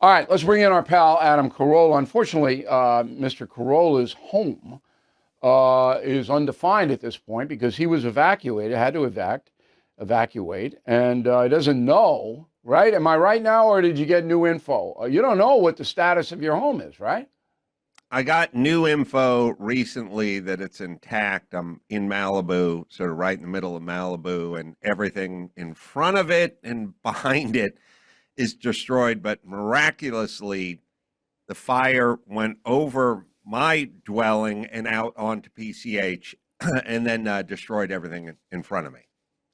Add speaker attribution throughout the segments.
Speaker 1: All right, let's bring in our pal Adam Carolla. Unfortunately, Mr. Carolla's home is undefined at this point because he was evacuated, had to evacuate, and he doesn't know. Right? Am I right now, or did you get new info? You don't know what the status of your home is, right?
Speaker 2: I got new info recently that it's intact. I'm in Malibu, sort of right in the middle of Malibu, and everything in front of it and behind it is destroyed. But miraculously, the fire went over my dwelling and out onto PCH and then destroyed everything in front of me.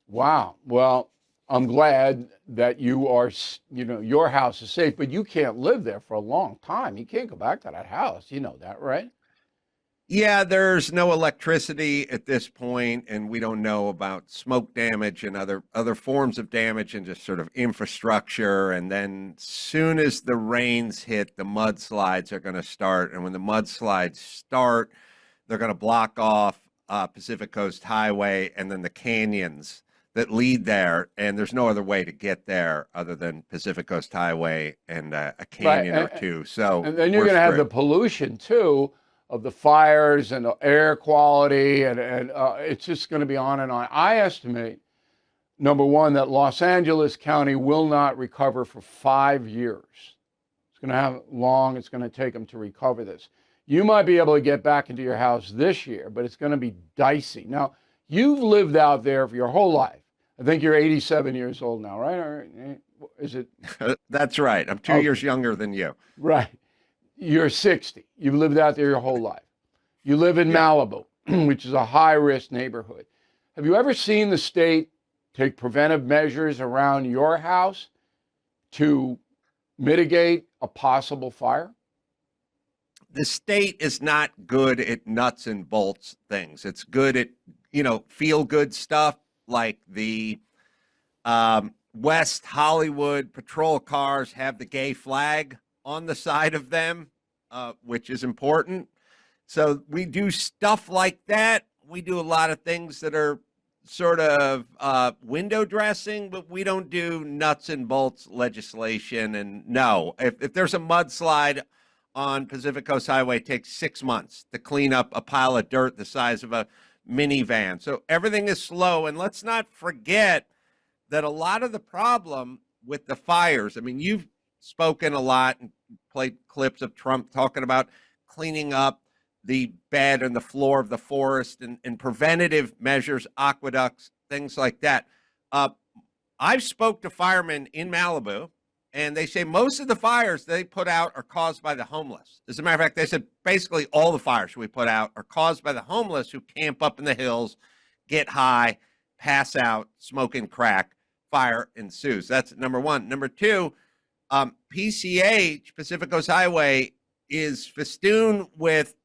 Speaker 1: Wow. Well, I'm glad that you are, your house is safe, but you can't live there for a long time. You can't go back to that house. You know that, right?
Speaker 2: Yeah, there's no electricity at this point, and we don't know about smoke damage and other forms of damage and just sort of infrastructure. And then soon as the rains hit, the mudslides are going to start. And when the mudslides start, they're going to block off Pacific Coast Highway and then the canyons that lead there. And there's no other way to get there other than Pacific Coast Highway and a
Speaker 1: Right.
Speaker 2: canyon or two. So
Speaker 1: And then you're
Speaker 2: we're
Speaker 1: going to have the
Speaker 2: screwed.
Speaker 1: pollution too of the fires and the air quality, and it's just going to be on and on. I estimate, number one, that Los Angeles County will not recover for 5 years. It's going to have long, it's going to take them to recover this. You might be able to get back into your house this year, but it's going to be dicey. Now, you've lived out there for your whole life. I think you're 87 years old now, right? Or is it?
Speaker 2: That's right. I'm 2 years
Speaker 1: Okay,
Speaker 2: younger than you.
Speaker 1: right. You're 60. You've lived out there your whole life. You live in
Speaker 2: Yeah.
Speaker 1: Malibu, which is a high risk neighborhood. Have you ever seen the state take preventive measures around your house to mitigate a possible fire?
Speaker 2: The state is not good at nuts and bolts things. It's good at, feel good stuff like the West Hollywood patrol cars have the gay flag on the side of them, which is important. So we do stuff like that. We do a lot of things that are sort of window dressing, but we don't do nuts and bolts legislation. And no, if there's a mudslide on Pacific Coast Highway, it takes 6 months to clean up a pile of dirt the size of a minivan. So everything is slow. And let's not forget that a lot of the problem with the fires, I mean, you've spoken a lot and played clips of Trump talking about cleaning up the bed and the floor of the forest and preventative measures, aqueducts, things like that. Uh, I've spoke to firemen in Malibu, and they say most of the fires they put out are caused by the homeless. As a matter of fact, they said basically all the fires we put out are caused by the homeless who camp up in the hills, get high, pass out, smoking crack, fire ensues. That's number one. Number two, PCH, Pacific Coast Highway, is festooned with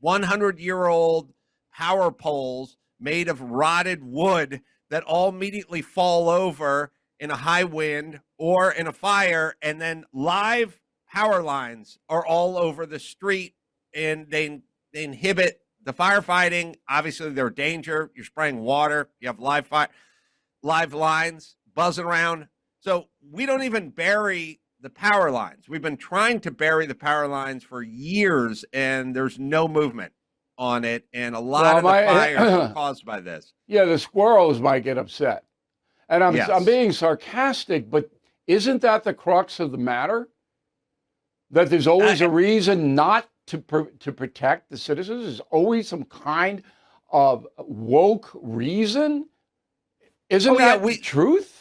Speaker 2: 100-year-old power poles made of rotted wood that all immediately fall over in a high wind or in a fire, and then live power lines are all over the street, and they inhibit the firefighting. Obviously, they're a danger. You're spraying water. You have live lines buzzing around. So we don't even bury the power lines. We've been trying to bury the power lines for years, and there's no movement on it. And a lot
Speaker 1: Well,
Speaker 2: of the fires are caused by this.
Speaker 1: yeah, the squirrels might get upset. And I'm
Speaker 2: Yes.
Speaker 1: being sarcastic, but isn't that the crux of the matter? That there's always a reason not to protect the citizens? There's always some kind of woke reason? Isn't
Speaker 2: Oh yeah,
Speaker 1: that the
Speaker 2: we
Speaker 1: truth?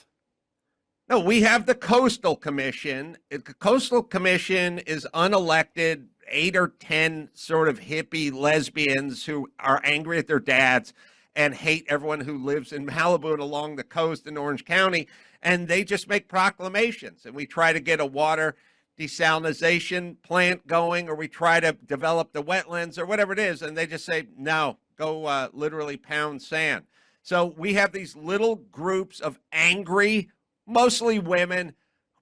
Speaker 2: no, we have the Coastal Commission. The Coastal Commission is unelected, 8 or 10 sort of hippie lesbians who are angry at their dads and hate everyone who lives in Malibu and along the coast in Orange County. And they just make proclamations. And we try to get a water desalination plant going, or we try to develop the wetlands or whatever it is. And they just say, no, go literally pound sand. So we have these little groups of angry, mostly women,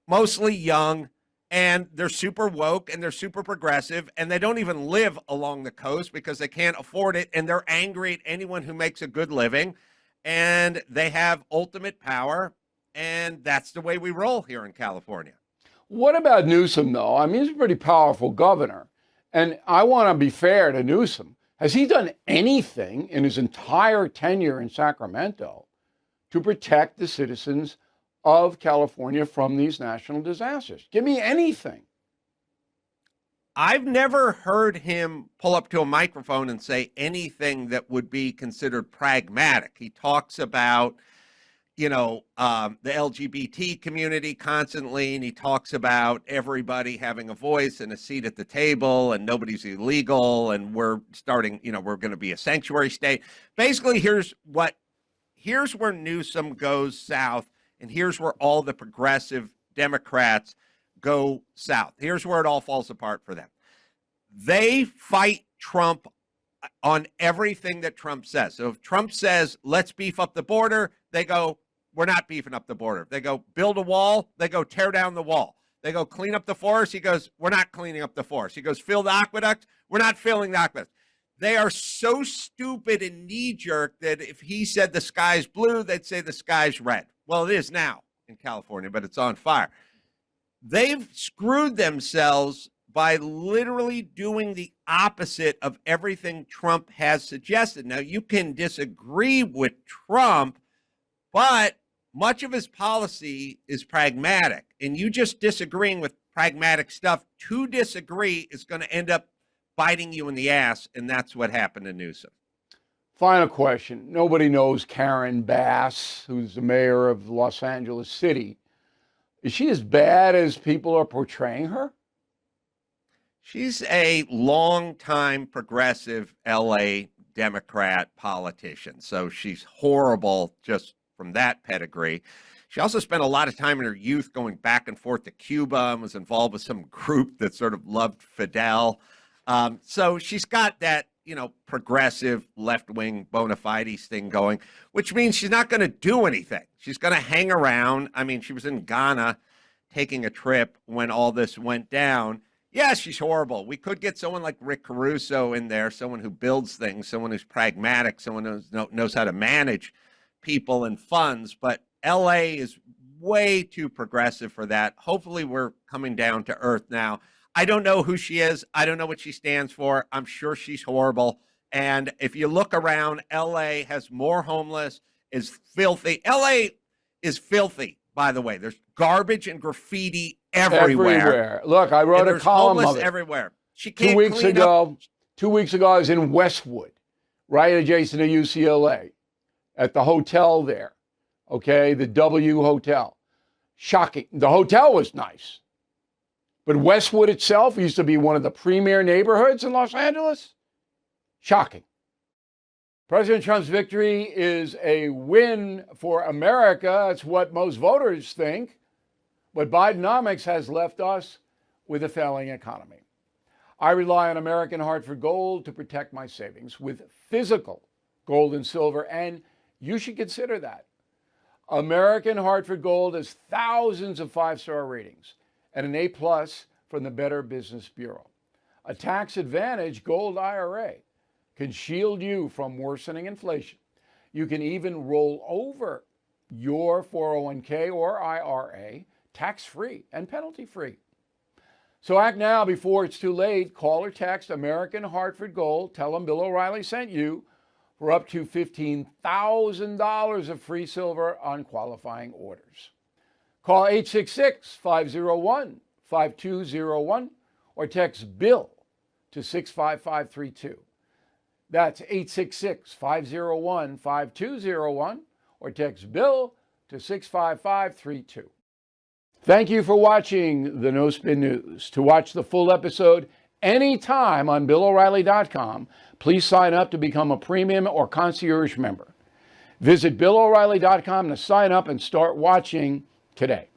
Speaker 2: mostly young, and they're super woke and they're super progressive, and they don't even live along the coast because they can't afford it, and they're angry at anyone who makes a good living, and they have ultimate power, and that's the way we roll here in California.
Speaker 1: What about Newsom, though? I mean, he's a pretty powerful governor. And I want to be fair to Newsom. Has he done anything in his entire tenure in Sacramento to protect the citizens of California from these national disasters? Give me anything.
Speaker 2: I've never heard him pull up to a microphone and say anything that would be considered pragmatic. He talks about, the LGBT community constantly, and he talks about everybody having a voice and a seat at the table, and nobody's illegal, and we're starting, we're going to be a sanctuary state. Basically, here's where Newsom goes south, and here's where all the progressive Democrats go south. Here's where it all falls apart for them. They fight Trump on everything that Trump says. So if Trump says, let's beef up the border, they go, we're not beefing up the border. They go, build a wall, they go, tear down the wall. They go, clean up the forest. He goes, we're not cleaning up the forest. He goes, fill the aqueduct. We're not filling the aqueduct. They are so stupid and knee-jerk that if he said the sky's blue, they'd say the sky's red. Well, it is now in California, but it's on fire. They've screwed themselves by literally doing the opposite of everything Trump has suggested. Now, you can disagree with Trump, but much of his policy is pragmatic. And you just disagreeing with pragmatic stuff to disagree is going to end up biting you in the ass, and that's what happened to Newsom.
Speaker 1: Final question. Nobody knows Karen Bass, who's the mayor of Los Angeles City. Is she as bad as people are portraying her?
Speaker 2: She's a longtime progressive LA Democrat politician, so she's horrible just from that pedigree. She also spent a lot of time in her youth going back and forth to Cuba and was involved with some group that sort of loved Fidel. So she's got that, progressive left-wing bona fides thing going, which means she's not going to do anything. She's going to hang around. I mean, she was in Ghana taking a trip when all this went down. Yeah, she's horrible. We could get someone like Rick Caruso in there, someone who builds things, someone who's pragmatic, someone who knows how to manage people and funds. But LA is way too progressive for that. Hopefully we're coming down to earth now. I don't know who she is. I don't know what she stands for. I'm sure she's horrible. And if you look around, LA has more homeless, is filthy. LA is filthy, by the way. There's garbage and graffiti everywhere.
Speaker 1: Look, I wrote a column of it.
Speaker 2: Everywhere. She can't
Speaker 1: 2 weeks
Speaker 2: clean
Speaker 1: ago.
Speaker 2: up.
Speaker 1: 2 weeks ago, I was in Westwood, right adjacent to UCLA, at the hotel there. Okay, the W Hotel. Shocking. The hotel was nice, but Westwood itself used to be one of the premier neighborhoods in Los Angeles. Shocking. President Trump's victory is a win for America. That's what most voters think. But Bidenomics has left us with a failing economy. I rely on American Hartford Gold to protect my savings with physical gold and silver, and you should consider that. American Hartford Gold has thousands of five-star ratings and an A+ from the Better Business Bureau. A tax-advantaged gold IRA can shield you from worsening inflation. You can even roll over your 401k or IRA tax-free and penalty-free. So act now before it's too late. Call or text American Hartford Gold. Tell them Bill O'Reilly sent you for up to $15,000 of free silver on qualifying orders. Call 866-501-5201 or text BILL to 65532. That's 866-501-5201 or text BILL to 65532. Thank you for watching the No Spin News. To watch the full episode anytime on BillO'Reilly.com, please sign up to become a premium or concierge member. Visit BillO'Reilly.com to sign up and start watching today.